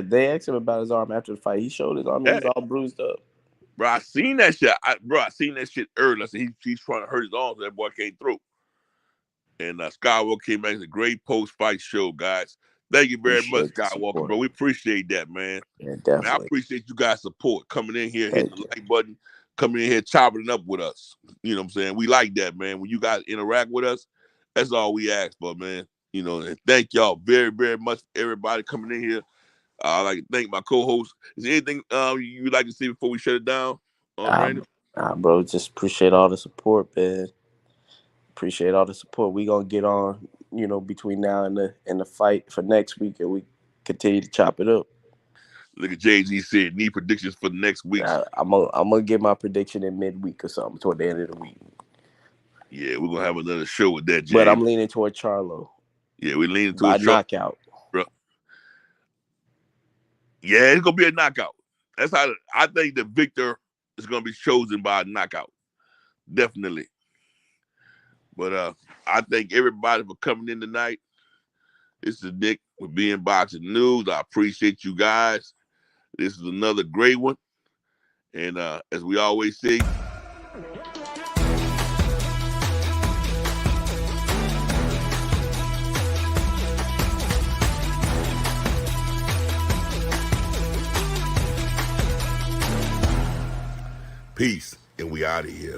They asked him about his arm after the fight. He showed his arm. He was all bruised up. Bro, I seen that shit. I seen that shit early. I said he's trying to hurt his arms. So that boy can't throw. And Skywalker came back. It's a great post-fight show, guys. Thank you very much, Skywalker, bro. We appreciate that, man. Yeah, definitely. Man, I appreciate you guys' support. Coming in here, hitting the like button, coming in here, chopping it up with us. You know what I'm saying? We like that, man. When you guys interact with us, that's all we ask for, man. You know, and thank y'all very, very much for everybody coming in here. I'd like to thank my co-host. Is there anything you'd like to say before we shut it down, Brandon? Bro, just appreciate all the support, man. Appreciate all the support. We gonna get on, between now and the fight for next week, and we continue to chop it up. Look at Jay-Z said, need predictions for the next week. I'm gonna get my prediction in midweek or something toward the end of the week. Yeah, we're gonna have another show with that, Jay. But I'm leaning toward Charlo. Yeah, we're leaning toward knockout. Bro. Yeah, it's gonna be a knockout. That's how I think the victor is gonna be chosen by a knockout. Definitely. But I thank everybody for coming in tonight. This is Nick with BNboxingNews. I appreciate you guys. This is another great one. And as we always say, peace, and we out of here.